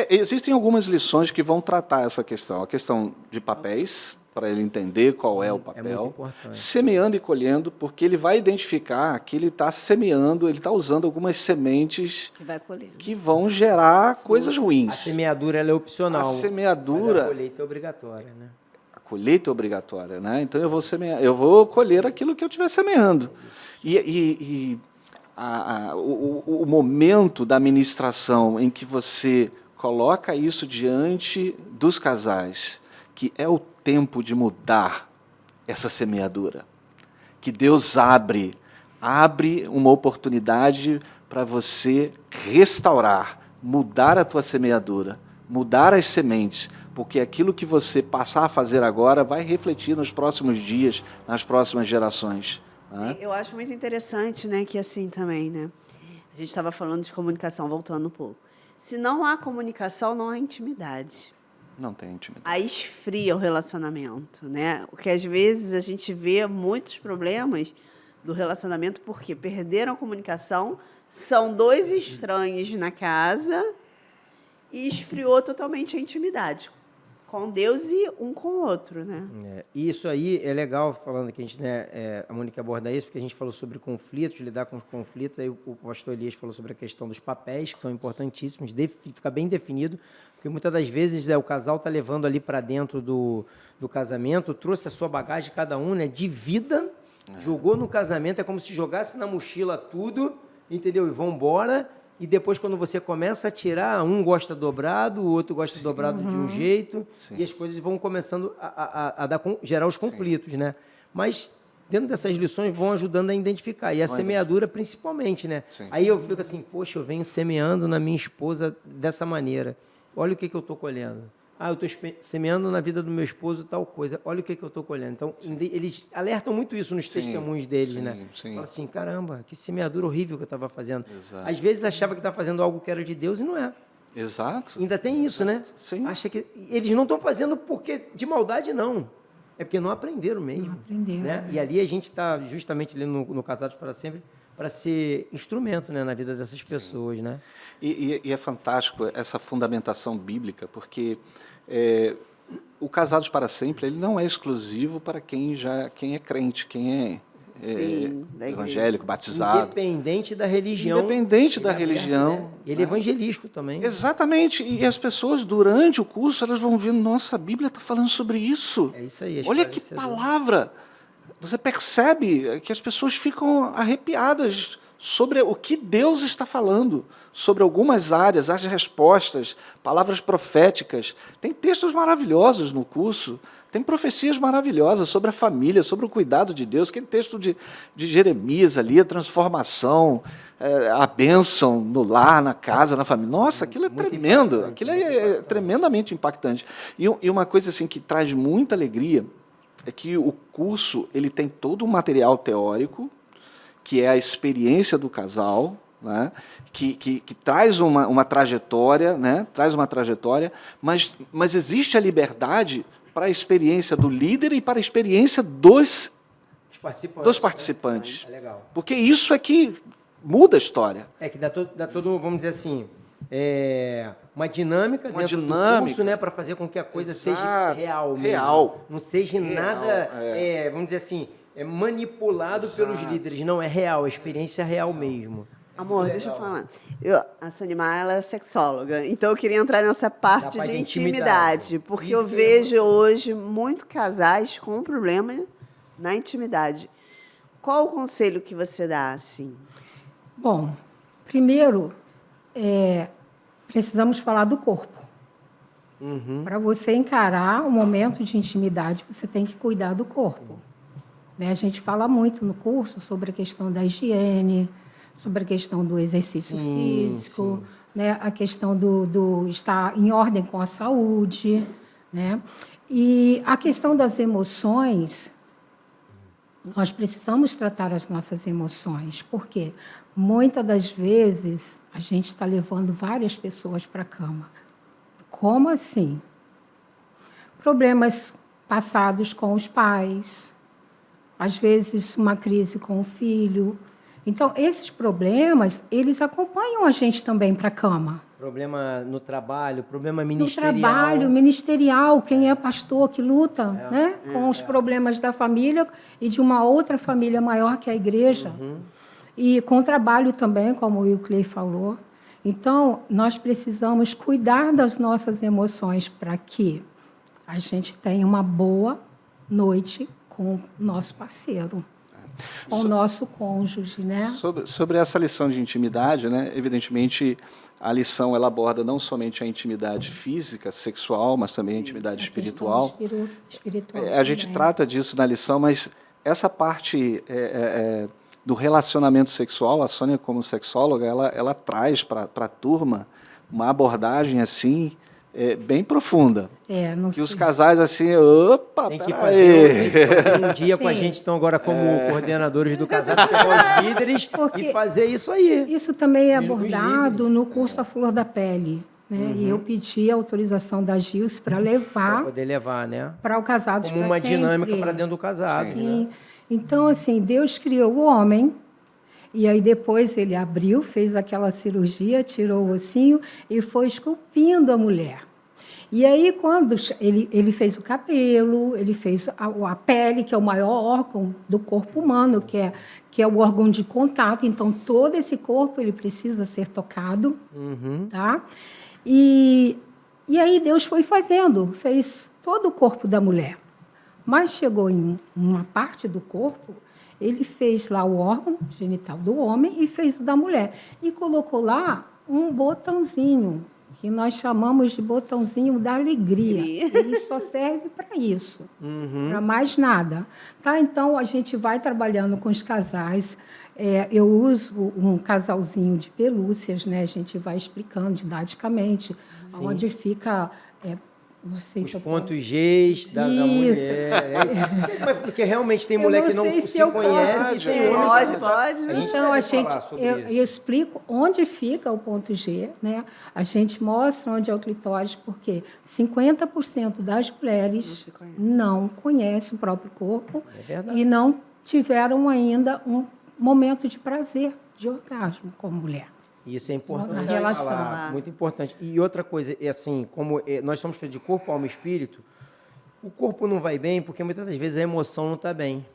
Existem algumas lições que vão tratar essa questão. A questão de papéis, para ele entender qual é o muito papel. importante. Semeando e colhendo, porque ele vai identificar que ele está semeando, ele está usando algumas sementes Que vai colher. que vão gerar coisas A ruins. semeadura ela é opcional. A Mas semeadura... a colheita é obrigatória, né? A colheita é obrigatória, né? Então eu vou semear, eu vou colher aquilo que eu estiver semeando. O momento da ministração em que você coloca isso diante dos casais, que é o tempo de mudar essa semeadura, que Deus abre uma oportunidade para você restaurar, mudar a tua semeadura, mudar as sementes, porque aquilo que você passar a fazer agora vai refletir nos próximos dias, nas próximas gerações. Né? Eu acho muito interessante, né, que assim também, né? A gente estava falando de comunicação, voltando um pouco. Se não há comunicação, não há intimidade. Não tem intimidade. Aí esfria o relacionamento, né? Porque às vezes a gente vê muitos problemas do relacionamento porque perderam a comunicação, são dois estranhos na casa e esfriou totalmente a intimidade com Deus e um com o outro, né? E isso aí é legal, falando que a gente, né, a Mônica aborda isso, porque a gente falou sobre conflitos, lidar com os conflitos, aí o pastor Elias falou sobre a questão dos papéis, que são importantíssimos, ficar bem definido, porque muitas das vezes o casal está levando ali para dentro do casamento, trouxe a sua bagagem, cada um, né, de vida, jogou no casamento, é como se jogasse na mochila tudo, entendeu? E vão embora. E depois, quando você começa a tirar, um gosta dobrado, o outro gosta dobrado de um jeito, e as coisas vão começando a gerar os conflitos, né? Mas, dentro dessas lições, vão ajudando a identificar. E a semeadura, principalmente, né? Sim. Aí eu fico assim, poxa, eu venho semeando na minha esposa dessa maneira. Olha o que eu estou colhendo. Eu estou semeando na vida do meu esposo tal coisa. Olha o que eu estou colhendo. Então, eles alertam muito isso nos testemunhos deles, né? Sim. Fala assim, caramba, que semeadura horrível que eu estava fazendo. Exato. Às vezes achava que estava fazendo algo que era de Deus e não é. Exato. Ainda tem isso, né? Sim. Acha que eles não estão fazendo porque de maldade, não. É porque não aprenderam mesmo. Não aprenderam, Né? E ali a gente está justamente ali no Casados para Sempre para ser instrumento, né, na vida dessas pessoas, né? E é fantástico essa fundamentação bíblica, porque o Casados para Sempre ele não é exclusivo para quem é crente, quem Sim, da igreja. evangélico, batizado. Independente da religião. Independente da ele é aberto, religião. né? Ele é evangelístico também. Exatamente. E as pessoas, durante o curso, elas vão ver, nossa, a Bíblia está falando sobre isso. É isso aí. Olha que esclarecedor. palavra! Você percebe que as pessoas ficam arrepiadas sobre o que Deus está falando, sobre algumas áreas, as respostas, palavras proféticas. Tem textos maravilhosos no curso, tem profecias maravilhosas sobre a família, sobre o cuidado de Deus, aquele texto de Jeremias ali, a transformação, a bênção no lar, na casa, na família. Nossa, aquilo é Muito tremendo, impactante, aquilo muito é impactante. tremendamente impactante. E uma coisa assim que traz muita alegria é que o curso ele tem todo um material teórico, que é a experiência do casal, né? que traz uma trajetória, né? Traz uma trajetória, mas existe a liberdade para a experiência do líder e para a experiência dos participantes. É legal. Porque isso é que muda a história. É que dá todo, vamos dizer assim, uma dinâmica Uma dentro dinâmica. do curso, né, para fazer com que a coisa seja Exato. real mesmo. Real. Não seja nada, vamos dizer assim, manipulado pelos líderes. Não, é real, é experiência real mesmo. Amor, deixa eu falar. A Sonimar, ela é sexóloga, então eu queria entrar nessa parte parte de de intimidade, intimidade. porque Isso eu que eu vejo hoje muitos casais com problema na intimidade. Qual o conselho que você dá, assim? Bom, primeiro, precisamos falar do corpo. Para você encarar o momento de intimidade, você tem que cuidar do corpo. Né? A gente fala muito no curso sobre a questão da higiene, sobre a questão do exercício físico, né? A questão do estar em ordem com a saúde. Né? E a questão das emoções, nós precisamos tratar as nossas emoções, porque muitas das vezes a gente está levando várias pessoas para a cama. Como assim? Problemas passados com os pais, às vezes uma crise com o filho. Então, esses problemas, eles acompanham a gente também para a cama. Problema no trabalho, problema No ministerial. trabalho ministerial, quem é pastor que luta né, com os problemas da família e de uma outra família maior que a igreja. E com o trabalho também, como o Will Clay falou. Então, nós precisamos cuidar das nossas emoções para que a gente tenha uma boa noite com o nosso parceiro, com o nosso cônjuge, né? Sobre essa lição de intimidade, né? Evidentemente, a lição ela aborda não somente a intimidade física, sexual, mas também a intimidade espiritual. Espiritual A gente também. trata disso na lição, mas essa parte do relacionamento sexual, a Sônia, como sexóloga, ela traz para a turma uma abordagem assim bem profunda. Não Que os sei. casais assim, opa, Tem que peraí. fazer um dia com a Sim. gente, então, agora como coordenadores do casal, pegar os líderes Porque e fazer isso aí. Isso também é Os abordado líderes. no curso A Flor da Pele. Né? E eu pedi a autorização da Gils para Para levar poder levar, né? para o Casados Como pra uma Sempre. dinâmica para dentro do casado. Sim. Né? Então, assim, Deus criou o homem, e aí depois ele abriu, fez aquela cirurgia, tirou o ossinho e foi esculpindo a mulher. E aí, quando ele fez o cabelo, ele fez a pele, que é o maior órgão do corpo humano, que é o órgão de contato. Então, todo esse corpo ele precisa ser tocado. Tá? E aí Deus foi fazendo, fez todo o corpo da mulher. Mas chegou em uma parte do corpo, ele fez lá o órgão genital do homem e fez o da mulher. E colocou lá um botãozinho, que nós chamamos de botãozinho da alegria. Ele só serve para isso, para mais nada. Tá? Então, a gente vai trabalhando com os casais. Eu uso um casalzinho de pelúcias, né? A gente vai explicando didaticamente onde fica... não sei Os se eu pontos Gs da mulher. Porque realmente tem Eu mulher não que não sei se se eu conhece. posso E tem ter. homem Pode, que não sabe. pode. A gente Então, deve falar sobre eu isso. explico onde fica o ponto G, né? A gente mostra onde é o clitóris, porque 50% das mulheres não conhecem o próprio corpo É verdade. e não tiveram ainda um momento de prazer, de orgasmo com a mulher. Isso é importante Na relação. falar, muito importante. E outra coisa, assim, como nós estamos falando de corpo, alma e espírito, o corpo não vai bem porque muitas das vezes a emoção não está bem.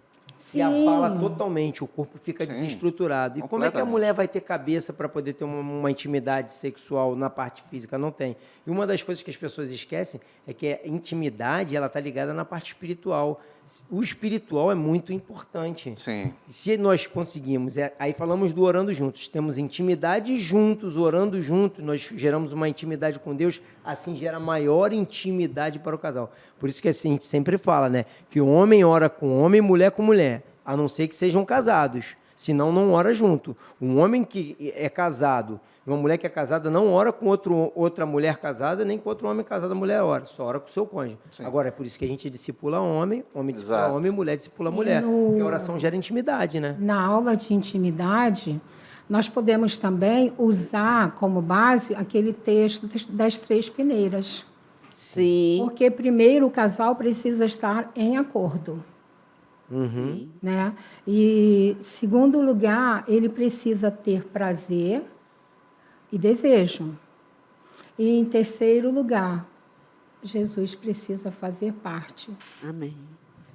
que abala totalmente, o corpo fica Sim, desestruturado. E como é que a completamente. mulher vai ter cabeça para poder ter uma intimidade sexual na parte física? Não tem. E uma das coisas que as pessoas esquecem é que a intimidade ela está ligada na parte espiritual. O espiritual é muito importante. Sim. Se nós conseguimos, aí falamos do orando juntos, temos intimidade juntos, orando juntos, nós geramos uma intimidade com Deus, assim gera maior intimidade para o casal. Por isso que assim, a gente sempre fala, né, que o homem ora com homem, mulher com mulher, a não ser que sejam casados, senão não ora junto. Um homem que é casado, uma mulher que é casada não ora com outra mulher casada, nem com outro homem casado, a mulher ora, só ora com o seu cônjuge. Sim. Agora, é por isso que a gente discipula homem discipula Exato. homem, mulher discipula mulher. Porque a oração gera intimidade, né? Na aula de intimidade, nós podemos também usar como base aquele texto das 3 peneiras. Sim. Porque primeiro o casal precisa estar em acordo. Uhum. Né? E segundo lugar, ele precisa ter prazer e desejo. E em terceiro lugar, Jesus precisa fazer parte. Amém.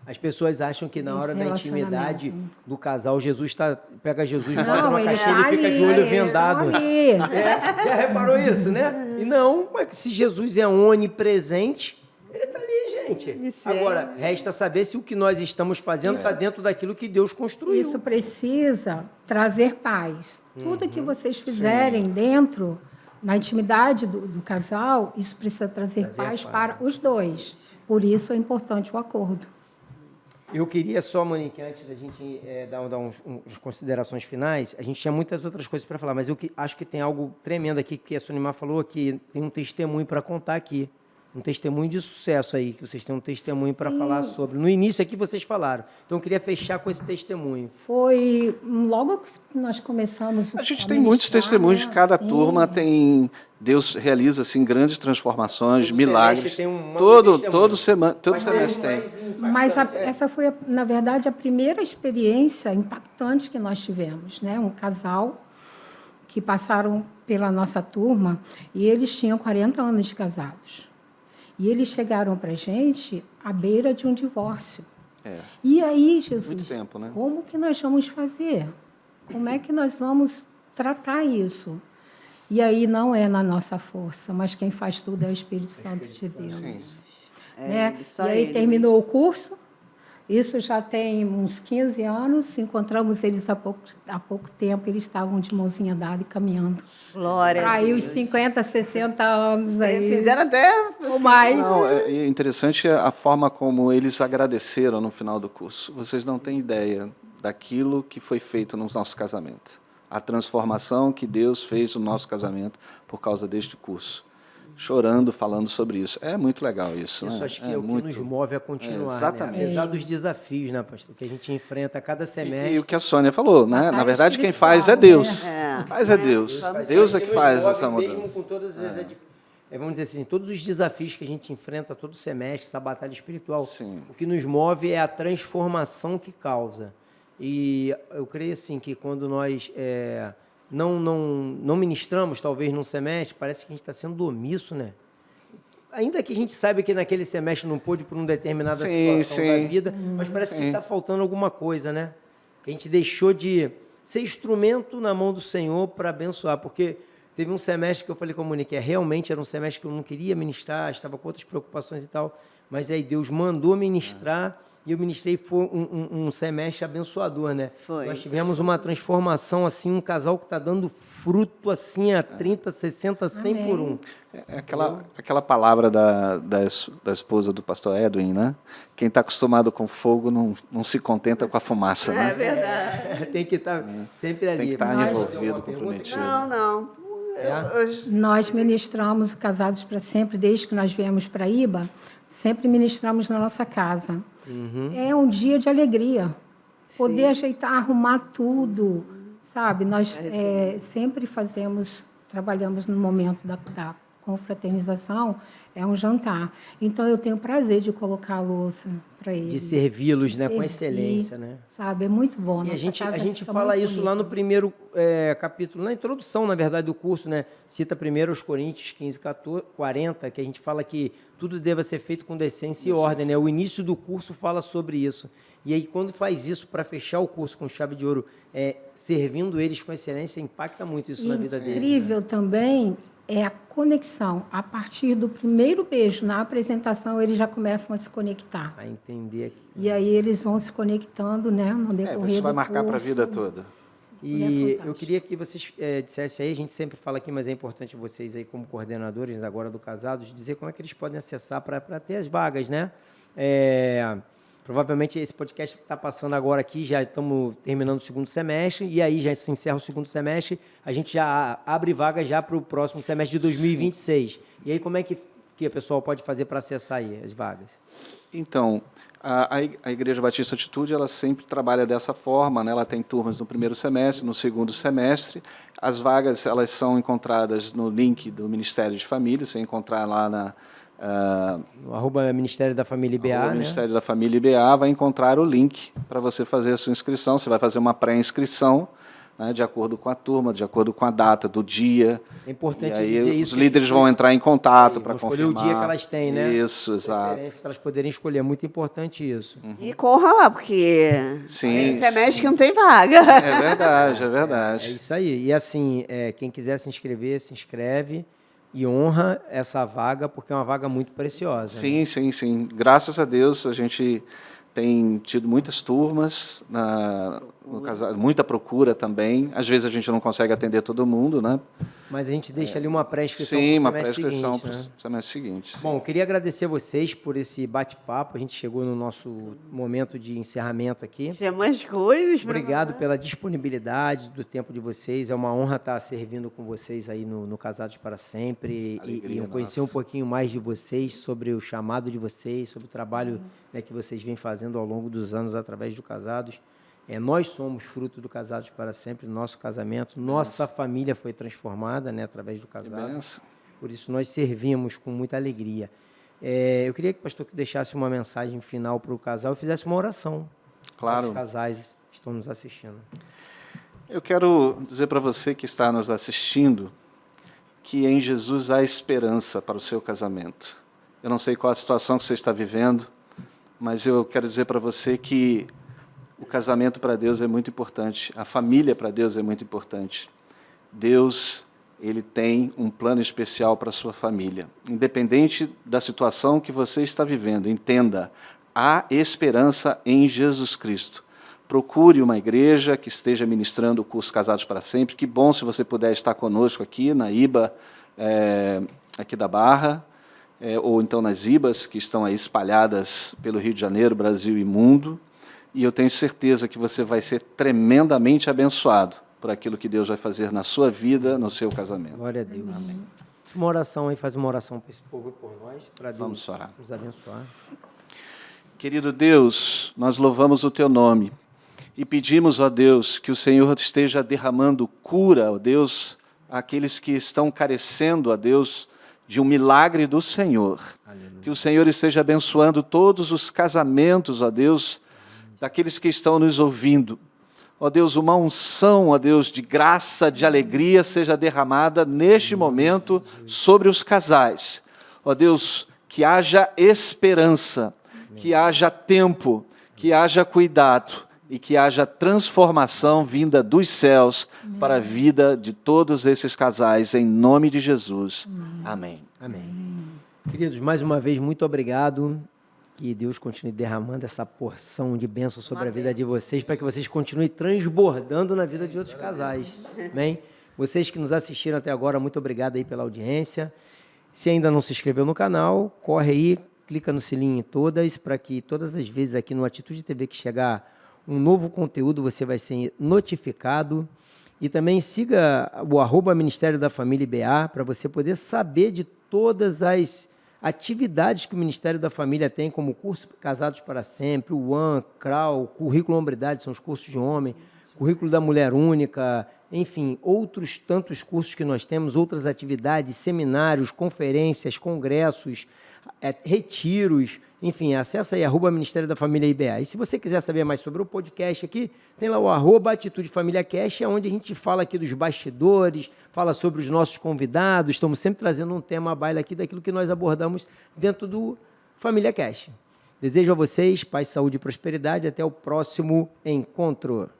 As pessoas acham que na Esse hora da intimidade relacionamento. do casal, pega Jesus, bota Não, numa ele caixinha está e fica ali, de olho eles vendado. estão ali. Já reparou isso, né? E não, mas se Jesus é onipresente, ele está ali, gente. Isso Agora, resta saber se o que nós estamos fazendo está dentro daquilo que Deus construiu. Isso precisa trazer paz. Tudo que vocês fizerem dentro, na intimidade do casal, isso precisa trazer paz para os dois. Por isso é importante o acordo. Eu queria só, Monique, antes da gente dar umas considerações finais, a gente tinha muitas outras coisas para falar, mas eu acho que tem algo tremendo aqui que a Sonimar falou, que tem um testemunho para contar aqui. Um testemunho de sucesso aí, que vocês têm um testemunho para falar sobre. No início aqui vocês falaram. Então eu queria fechar com esse testemunho. Foi logo que nós começamos A gente tem muitos testemunhos de cada turma, Deus realiza assim grandes transformações, Todo milagres. semestre tem um Todo testemunho. semestre tem. Mas essa foi, na verdade, a primeira experiência impactante que nós tivemos, né? Um casal que passaram pela nossa turma e eles tinham 40 anos de casados. E eles chegaram para a gente à beira de um divórcio. É. E aí, Jesus, Muito tempo, né? como que nós vamos fazer? Como é que nós vamos tratar isso? E aí não é na nossa força, mas quem faz tudo é o Espírito Santo de Deus. Sim. Né? só E aí ele, terminou o curso, isso já tem uns 15 anos, encontramos eles há pouco tempo, eles estavam de mãozinha dada e caminhando. Glória Para a aí Deus. os 50, 60 anos aí. Fizeram até... Ou mais. Não, é interessante a forma como eles agradeceram no final do curso. Vocês não têm ideia daquilo que foi feito no nosso casamento. A transformação que Deus fez no nosso casamento por causa deste curso. Chorando, falando sobre isso. É muito legal isso. Isso né? acho que é o que nos move a continuar, exatamente. né? Apesar dos desafios, né, pastor, que a gente enfrenta a cada semestre. E o que a Sônia falou, né? Batalha Na verdade, quem espiritual, faz é Deus. né? Faz é Deus. Vamos Deus é Isso que nos faz move essa mesmo mudança. com todas vamos dizer assim, todos os desafios que a gente enfrenta todo semestre, essa batalha espiritual. Sim. O que nos move é a transformação que causa. E eu creio assim que quando nós não ministramos, talvez num semestre, parece que a gente está sendo omisso, né? Ainda que a gente saiba que naquele semestre não pôde por uma determinada situação da vida, mas parece que está faltando alguma coisa, né? Que a gente deixou de ser instrumento na mão do Senhor para abençoar, porque teve um semestre que eu falei com a Monique, realmente era um semestre que eu não queria ministrar, estava com outras preocupações e tal, mas aí Deus mandou ministrar e eu ministrei, foi um semestre abençoador, né? Foi. Nós tivemos uma transformação, assim, um casal que está dando fruto, assim, a 30, 60, 100 por um. É aquela palavra da esposa do pastor Edwin, né? Quem está acostumado com fogo não se contenta com a fumaça, né? É verdade. Tem que estar sempre ali. Tem que estar Mas- envolvido, comprometido. Não. Nós ministramos o Casados para Sempre, desde que nós viemos para Iba, sempre ministramos na nossa casa. É um dia de alegria. Poder ajeitar, arrumar tudo, sabe? Nós sempre trabalhamos no momento confraternização é um jantar. Então, eu tenho prazer de colocar a louça para eles. De servi-los, né, com servir, excelência, né? Sabe, é muito bom. E a Nossa gente casa fica fala muito isso lá no bonita. primeiro capítulo, na introdução, na verdade, do curso, né? Cita primeiro os Coríntios 15, 40, que a gente fala que tudo deva ser feito com decência e ordem, né? O início do curso fala sobre isso. E aí, quando faz isso para fechar o curso com chave de ouro, servindo eles com excelência, impacta muito isso na vida deles. Incrível também é a conexão. A partir do primeiro beijo na apresentação, eles já começam a se conectar. A entender aqui. E aí eles vão se conectando, né, no decorrer Isso vai do marcar para a curso. vida toda. E É fantástico. eu queria que vocês dissessem aí, a gente sempre fala aqui, mas é importante vocês aí como coordenadores agora do Casados, dizer como é que eles podem acessar para ter as vagas, né? Provavelmente esse podcast está passando agora aqui, já estamos terminando o segundo semestre, e aí já se encerra o segundo semestre, a gente já abre vaga já para o próximo semestre de 2026. E aí como é que o pessoal pode fazer para acessar aí as vagas? Então, a Igreja Batista Atitude, ela sempre trabalha dessa forma, né? Ela tem turmas no primeiro semestre, no segundo semestre. As vagas, elas são encontradas no link do Ministério de Família, você encontrar lá na... @ Ministério da Família IBA, né? Ministério da Família IBA, vai encontrar o link para você fazer a sua inscrição. Você vai fazer uma pré-inscrição, né, de acordo com a turma, de acordo com a data do dia. É importante e aí dizer os isso. líderes vão entrar em contato para vão confirmar. escolher o dia que elas têm, né? Isso, exato. Para elas poderem escolher. É muito importante isso. E corra lá, porque Sim. tem semestre que não tem vaga. É verdade, é É verdade. isso aí. E assim, quem quiser se inscrever, se inscreve e honra essa vaga, porque é uma vaga muito preciosa. Sim, né? sim, sim. Graças a Deus, a gente tem tido muitas turmas, no casal, muita procura também. Às vezes a gente não consegue atender todo mundo, né? Mas a gente deixa ali uma pré-inscrição Sim, para uma o semestre pré-inscrição seguinte, para né? o semestre seguinte. sim. Bom, eu queria agradecer a vocês por esse bate-papo. A gente chegou no nosso momento de encerramento aqui. Tinha mais coisas. pra Obrigado falar. pela disponibilidade do tempo de vocês. É uma honra estar servindo com vocês aí no Casados para Sempre Alegria e eu conhecer nossa. um pouquinho mais de vocês, sobre o chamado de vocês, sobre o trabalho, né, que vocês vêm fazendo ao longo dos anos através do Casados. Nós somos fruto do Casados para Sempre, nosso casamento. Nossa família foi transformada, né, através do Que Casados. benção. Por isso nós servimos com muita alegria. Eu queria que o pastor deixasse uma mensagem final para o casal e fizesse uma oração. Claro. Os casais que estão nos assistindo. Eu quero dizer para você que está nos assistindo que em Jesus há esperança para o seu casamento. Eu não sei qual a situação que você está vivendo, mas eu quero dizer para você que o casamento para Deus é muito importante, a família para Deus é muito importante. Deus, Ele tem um plano especial para a sua família. Independente da situação que você está vivendo, entenda, há esperança em Jesus Cristo. Procure uma igreja que esteja ministrando o curso Casados para Sempre. Que bom se você puder estar conosco aqui na IBA, aqui da Barra, ou então nas IBAs, que estão aí espalhadas pelo Rio de Janeiro, Brasil e mundo. E eu tenho certeza que você vai ser tremendamente abençoado por aquilo que Deus vai fazer na sua vida, no seu casamento. Glória a Deus. Amém. Uma oração aí, faz uma oração para esse povo e por nós, para Deus Vamos orar. nos abençoar. Querido Deus, nós louvamos o Teu nome e pedimos, ó Deus, que o Senhor esteja derramando cura, ó Deus, àqueles que estão carecendo, ó Deus, de um milagre do Senhor. Aleluia. Que o Senhor esteja abençoando todos os casamentos, ó Deus, daqueles que estão nos ouvindo. Ó Deus, uma unção, ó Deus, de graça, de alegria seja derramada neste momento sobre os casais. Ó Deus, que haja esperança, que haja tempo, que haja cuidado e que haja transformação vinda dos céus para a vida de todos esses casais, em nome de Jesus. Amém. Amém. Queridos, mais uma vez, muito obrigado. Que Deus continue derramando essa porção de bênção sobre a vida de vocês, para que vocês continuem transbordando na vida de outros casais. Amém? Vocês que nos assistiram até agora, muito obrigado aí pela audiência. Se ainda não se inscreveu no canal, corre aí, clica no sininho em todas, para que todas as vezes aqui no Atitude TV que chegar um novo conteúdo, você vai ser notificado. E também siga o @ Ministério da Família IBA, para você poder saber de todas as atividades que o Ministério da Família tem, como o curso Casados para Sempre, o CRAU, currículo Hombridade, são os cursos de homem, currículo da Mulher Única, enfim, outros tantos cursos que nós temos, outras atividades, seminários, conferências, congressos, retiros, enfim, acessa aí, @Ministério da Família IBA. E se você quiser saber mais sobre o podcast aqui, tem lá o @Atitude Família Cast, onde a gente fala aqui dos bastidores, fala sobre os nossos convidados, estamos sempre trazendo um tema à baila aqui daquilo que nós abordamos dentro do Família Cast. Desejo a vocês paz, saúde e prosperidade. Até o próximo encontro.